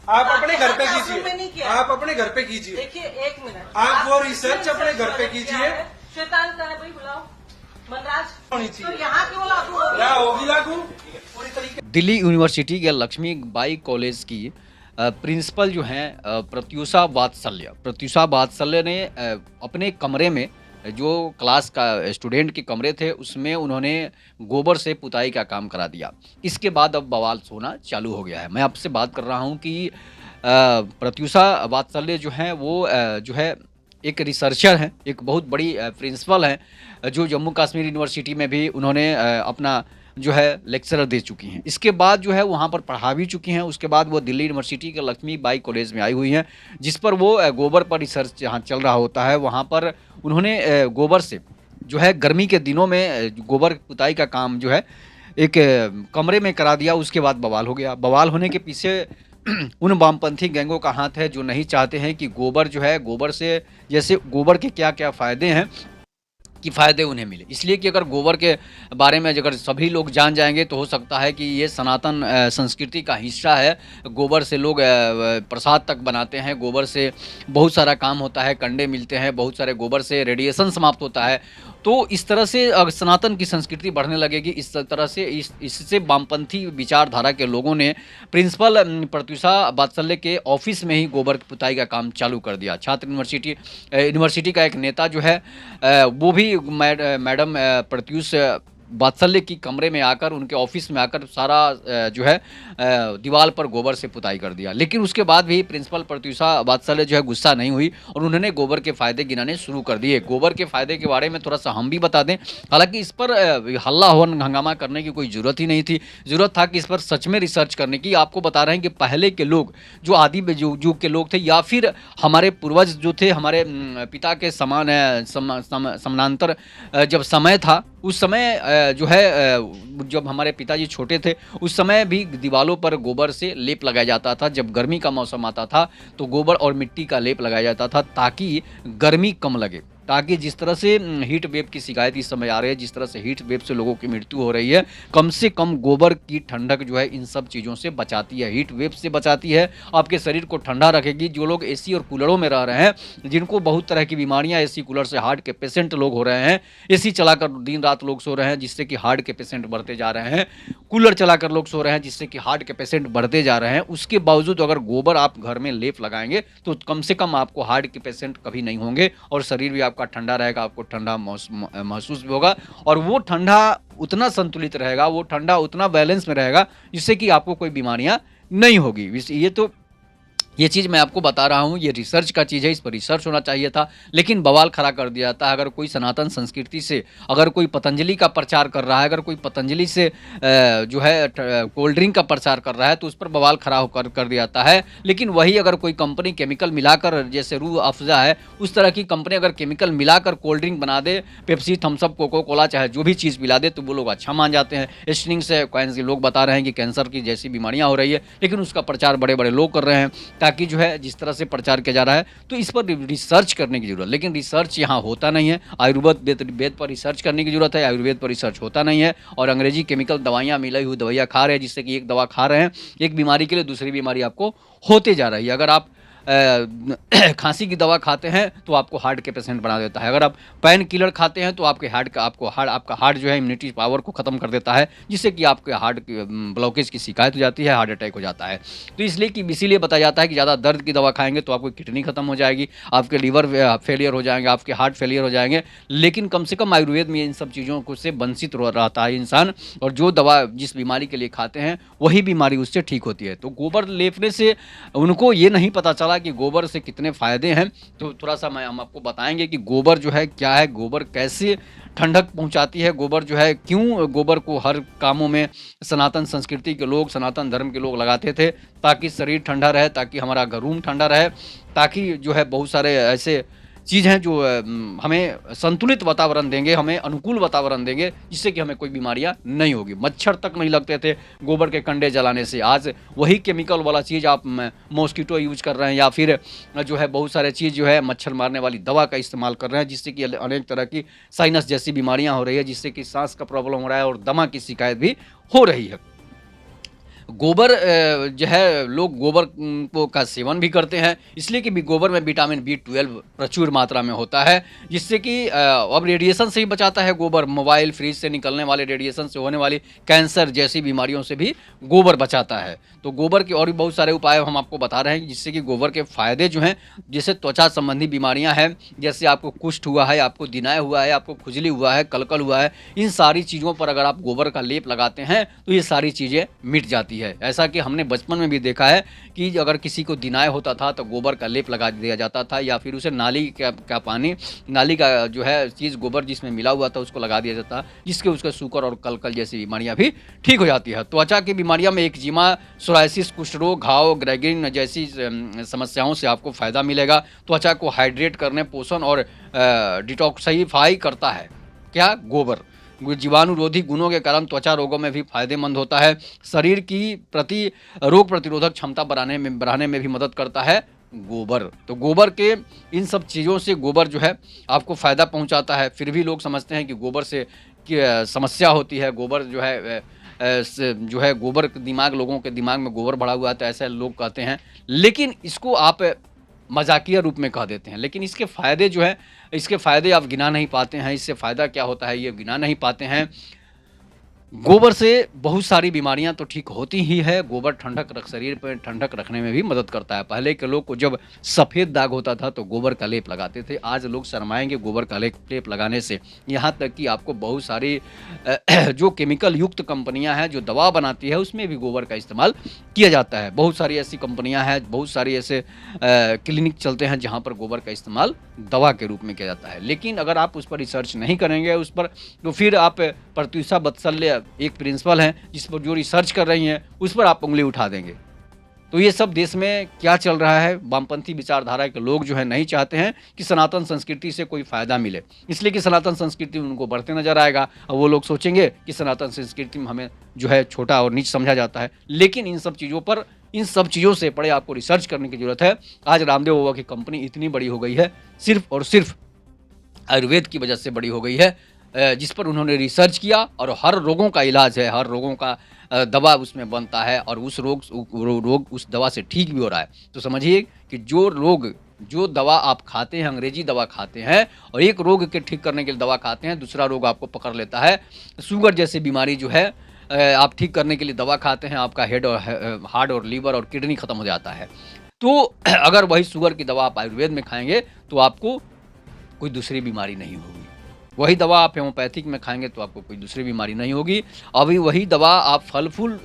आप अपने घर पे क्लासरूम में नहीं कीजिए, किया। आप अपने घर पे कीजिए। देखिए एक मिनट, आप वो रिसर्च अपने घर पे क्या कीजिए। है? श्वेतांग का है भाई, बुलाओ मनराज। होनी तो चाहिए। यहाँ क्यों लागू होगी? क्या होगी लागू पूरी तरीके। दिल्ली यूनिवर्सिटी के लक्ष्मीबाई कॉलेज की प्रिंसिपल जो हैं प्रत्यूषा वात्सल्य ने अपने कमरे में जो क्लास का स्टूडेंट के कमरे थे उसमें उन्होंने गोबर से पुताई का काम करा दिया। इसके बाद अब बवाल होना चालू हो गया है। मैं आपसे बात कर रहा हूं कि प्रत्यूषा वात्सल्य जो हैं वो जो है एक रिसर्चर हैं, एक बहुत बड़ी प्रिंसिपल हैं जो जम्मू कश्मीर यूनिवर्सिटी में भी उन्होंने अपना जो है लेक्चरर दे चुकी हैं। इसके बाद जो है वहाँ पर पढ़ा भी चुकी हैं। उसके बाद वो दिल्ली यूनिवर्सिटी के लक्ष्मीबाई कॉलेज में आई हुई हैं, जिस पर वो गोबर पर रिसर्च जहाँ चल रहा होता है वहाँ पर उन्होंने गोबर से जो है गर्मी के दिनों में गोबर पुताई का काम जो है एक कमरे में करा दिया। उसके बाद बवाल हो गया। बवाल होने के पीछे उन वामपंथी गैंगों का हाथ है जो नहीं चाहते हैं कि गोबर जो है गोबर से जैसे गोबर के क्या क्या फ़ायदे हैं कि फ़ायदे उन्हें मिले। इसलिए कि अगर गोबर के बारे में अगर सभी लोग जान जाएंगे तो हो सकता है कि ये सनातन संस्कृति का हिस्सा है। गोबर से लोग प्रसाद तक बनाते हैं, गोबर से बहुत सारा काम होता है, कंडे मिलते हैं, बहुत सारे गोबर से रेडिएशन समाप्त होता है। तो इस तरह से सनातन की संस्कृति बढ़ने लगेगी। इस तरह से इससे वामपंथी विचारधारा के लोगों ने प्रिंसिपल प्रत्यूषा वात्सल्य के ऑफिस में ही गोबर पुताई का काम चालू कर दिया। छात्र यूनिवर्सिटी का एक नेता जो है वो भी मैडम प्रत्यूष वात्सल्य की कमरे में आकर उनके ऑफिस में आकर सारा जो है दीवार पर गोबर से पुताई कर दिया। लेकिन उसके बाद भी प्रिंसिपल प्रत्यूषा वात्सल्य जो है गुस्सा नहीं हुई और उन्होंने गोबर के फ़ायदे गिनाने शुरू कर दिए। गोबर के फ़ायदे के बारे में थोड़ा सा हम भी बता दें। हालांकि इस पर हल्ला हंगामा करने की कोई ज़रूरत ही नहीं थी। ज़रूरत था कि इस पर सच में रिसर्च करने की। आपको बता रहे हैं कि पहले के लोग जो आदि युग के लोग थे या फिर हमारे पूर्वज जो थे हमारे पिता के समान समानांतर जब समय था उस समय जो है जब हमारे पिताजी छोटे थे उस समय भी दीवालों पर गोबर से लेप लगाया जाता था। जब गर्मी का मौसम आता था तो गोबर और मिट्टी का लेप लगाया जाता था ताकि गर्मी कम लगे, ताकि जिस तरह से हीट वेव की शिकायत इस समय आ रही है, जिस तरह से हीट वेव से लोगों की मृत्यु हो रही है, कम से कम गोबर की ठंडक जो है इन सब चीज़ों से बचाती है, हीट वेव से बचाती है, आपके शरीर को ठंडा रखेगी। जो लोग एसी और कूलरों में रह रहे हैं, जिनको बहुत तरह की बीमारियां एसी कूलर से हार्ट के पेशेंट लोग हो रहे हैं, एसी चलाकर दिन रात लोग सो रहे हैं जिससे कि हार्ट के पेशेंट बढ़ते जा रहे हैं, कूलर चलाकर लोग सो रहे हैं जिससे कि हार्ट के पेशेंट बढ़ते जा रहे हैं। उसके बावजूद अगर गोबर आप घर में लेप लगाएंगे तो कम से कम आपको हार्ट के पेशेंट कभी नहीं होंगे और शरीर भी आपका ठंडा रहेगा, आपको ठंडा महसूस भी होगा और वो ठंडा उतना संतुलित रहेगा, वो ठंडा उतना बैलेंस में रहेगा जिससे कि आपको कोई बीमारियां नहीं होगी। ये चीज़ मैं आपको बता रहा हूँ, ये रिसर्च का चीज़ है, इस पर रिसर्च होना चाहिए था। लेकिन बवाल खड़ा कर दिया था। अगर कोई सनातन संस्कृति से अगर कोई पतंजलि का प्रचार कर रहा है, अगर कोई पतंजलि से जो है कोल्ड ड्रिंक का प्रचार कर रहा है तो उस पर बवाल खड़ा होकर कर दिया जाता है। लेकिन वही अगर कोई कंपनी केमिकल मिलाकर, जैसे रूह अफ़ज़ा है उस तरह की कंपनी अगर केमिकल मिलाकर कोल्ड ड्रिंक बना दे, पेप्सी, थम्सअप, कोको कोला चाहे जो भी चीज़ मिला दे तो वो लोग अच्छा मान जाते हैं। स्ट्रिंग से लोग बता रहे हैं कि कैंसर की जैसी बीमारियाँ हो रही है, लेकिन उसका प्रचार बड़े बड़े लोग कर रहे हैं ताकि जो है जिस तरह से प्रचार किया जा रहा है। तो इस पर रिसर्च करने की जरूरत, लेकिन रिसर्च यहाँ होता नहीं है। आयुर्वेद वेद पर रिसर्च करने की जरूरत है, आयुर्वेद पर रिसर्च होता नहीं है और अंग्रेजी केमिकल दवाइयाँ मिलाई हुई दवाइयाँ खा रहे हैं जिससे कि एक दवा खा रहे हैं एक बीमारी के लिए दूसरी बीमारी आपको होते जा रही है। अगर आप खांसी की दवा खाते हैं तो आपको हार्ट के पेशेंट बना देता है। अगर आप पेन किलर खाते हैं तो आपके आपका हार्ट जो है इम्यूनिटी पावर को ख़त्म कर देता है जिससे कि आपके हार्ट ब्लॉकेज की शिकायत हो जाती है, हार्ट अटैक हो जाता है। तो इसीलिए बताया जाता है कि ज़्यादा दर्द की दवा खाएंगे तो आपकी किडनी खत्म हो जाएगी, आपके लीवर फेलियर हो जाएंगे, आपके हार्ट फेलियर हो जाएंगे। लेकिन कम से कम आयुर्वेद में इन सब चीज़ों को से वंचित रहता है इंसान और जो दवा जिस बीमारी के लिए खाते हैं वही बीमारी उससे ठीक होती है। तो गोबर लेपने से उनको ये नहीं पता चला कि गोबर से कितने फ़ायदे हैं। तो थोड़ा सा हम आपको बताएंगे कि गोबर जो है क्या है, गोबर कैसे ठंडक पहुंचाती है, गोबर जो है क्यों गोबर को हर कामों में सनातन संस्कृति के लोग, सनातन धर्म के लोग लगाते थे ताकि शरीर ठंडा रहे, ताकि हमारा रूम ठंडा रहे, ताकि जो है बहुत सारे ऐसे चीज़ हैं जो हमें संतुलित वातावरण देंगे, हमें अनुकूल वातावरण देंगे जिससे कि हमें कोई बीमारियां नहीं होगी। मच्छर तक नहीं लगते थे गोबर के कंडे जलाने से। आज वही केमिकल वाला चीज़ आप मॉस्किटो यूज कर रहे हैं या फिर जो है बहुत सारे चीज़ जो है मच्छर मारने वाली दवा का इस्तेमाल कर रहे हैं जिससे कि अनेक तरह की साइनस जैसी बीमारियाँ हो रही है, जिससे कि सांस का प्रॉब्लम हो रहा है और दमा की शिकायत भी हो रही है। गोबर जो है लोग गोबर को का सेवन भी करते हैं, इसलिए कि गोबर में विटामिन B12 प्रचुर मात्रा में होता है, जिससे कि अब रेडिएशन से ही बचाता है गोबर। मोबाइल फ्रिज से निकलने वाले रेडिएशन से होने वाली कैंसर जैसी बीमारियों से भी गोबर बचाता है। तो गोबर के और भी बहुत सारे उपाय हम आपको बता रहे हैं, जिससे कि गोबर के फायदे जो हैं, जैसे त्वचा संबंधी बीमारियां हैं, जैसे आपको कुष्ठ हुआ है, आपको दिनाय हुआ है, आपको खुजली हुआ है, कलकल हुआ है, इन सारी चीज़ों पर अगर आप गोबर का लेप लगाते हैं तो ये सारी चीज़ें मिट जाती है। ऐसा कि हमने बचपन में भी देखा है कि अगर किसी को दिनाय होता था तो गोबर का लेप लगा दिया जाता था, या फिर उसे नाली का पानी, नाली का जो है चीज़ गोबर जिसमें मिला हुआ था उसको लगा दिया जाता, जिसके उसका सूकर और कलकल जैसी बीमारियां भी ठीक हो जाती है। त्वचा की बीमारियां में एक्जिमा, सोराइसिस, कुष्ठ रोग, घाव, ग्रेगिन जैसी समस्याओं से आपको फायदा मिलेगा। त्वचा को हाइड्रेट करने, पोषण और डिटॉक्सिफाई करता है क्या? गोबर जीवाणुरोधी गुणों के कारण त्वचा रोगों में भी फायदेमंद होता है। शरीर की रोग प्रतिरोधक क्षमता बढ़ाने में भी मदद करता है गोबर। तो गोबर के इन सब चीज़ों से गोबर जो है आपको फ़ायदा पहुंचाता है। फिर भी लोग समझते हैं कि गोबर से समस्या होती है, गोबर जो है गोबर लोगों के दिमाग में गोबर भरा हुआ है, तो ऐसे लोग कहते हैं। लेकिन इसको आप मजाकिया रूप में कह देते हैं, लेकिन इसके फ़ायदे जो है, इसके फ़ायदे आप गिना नहीं पाते हैं। इससे फ़ायदा क्या होता है ये गिना नहीं पाते हैं। गोबर से बहुत सारी बीमारियां तो ठीक होती ही है। गोबर शरीर पर ठंडक रखने में भी मदद करता है। पहले के लोग को जब सफ़ेद दाग होता था तो गोबर का लेप लगाते थे। आज लोग शर्माएंगे गोबर का लेप लगाने से। यहाँ तक कि आपको बहुत सारी जो केमिकल युक्त कंपनियां हैं जो दवा बनाती है उसमें भी गोबर का इस्तेमाल किया जाता है। बहुत सारी ऐसी कंपनियां हैं, बहुत सारी ऐसे क्लिनिक चलते हैं जहाँ पर गोबर का इस्तेमाल दवा के रूप में किया जाता है। लेकिन अगर आप उस पर रिसर्च नहीं करेंगे उस पर, तो फिर आप प्रत्यूषा बत्सल्य एक प्रिंसिपल हैं जिस पर जो रिसर्च कर रही हैं उस पर आप उंगली उठा देंगे। तो ये सब देश में क्या चल रहा है? वामपंथी विचारधारा के लोग जो है नहीं चाहते हैं कि सनातन संस्कृति से कोई फायदा मिले, इसलिए कि सनातन संस्कृति उनको बढ़ते नजर आएगा और वो लोग सोचेंगे कि सनातन संस्कृति में हमें जो है छोटा और नीच समझा जाता है। लेकिन इन सब चीज़ों से पहले आपको रिसर्च करने की जरूरत है। आज रामदेव बाबा की कंपनी इतनी बड़ी हो गई है सिर्फ और सिर्फ आयुर्वेद की वजह से बड़ी हो गई है, जिस पर उन्होंने रिसर्च किया और हर रोगों का इलाज है, हर रोगों का दवा उसमें बनता है और उस रोग उस दवा से ठीक भी हो रहा है। तो समझिए कि जो दवा आप खाते हैं, अंग्रेजी दवा खाते हैं और एक रोग के ठीक करने के लिए दवा खाते हैं, दूसरा रोग आपको पकड़ लेता है। शुगर जैसी बीमारी जो है आप ठीक करने के लिए दवा खाते हैं, आपका हार्ट और लीवर और किडनी खत्म हो जाता है। तो अगर वही शुगर की दवा आप आयुर्वेद में खाएंगे तो आपको कोई दूसरी बीमारी नहीं होगी। वही दवा आप होम्योपैथिक में खाएंगे तो आपको कोई दूसरी बीमारी नहीं होगी। अभी वही दवा आप फल फूल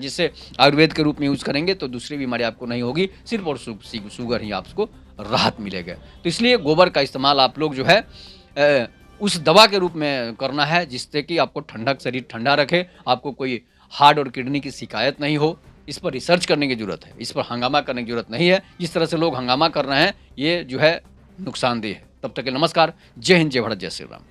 जिसे आयुर्वेद के रूप में यूज़ करेंगे तो दूसरी बीमारी आपको नहीं होगी, सिर्फ और शुगर ही आपको राहत मिलेगा। तो इसलिए गोबर का इस्तेमाल आप लोग जो है उस दवा के रूप में करना है जिससे कि आपको शरीर ठंडा रखे, आपको कोई हार्ट और किडनी की शिकायत नहीं हो। इस पर रिसर्च करने की ज़रूरत है, इस पर हंगामा करने की ज़रूरत नहीं है। जिस तरह से लोग हंगामा कर रहे हैं ये जो है नुकसानदेह है। तब तक के नमस्कार। जय हिंद, जय भारत, जय श्री राम।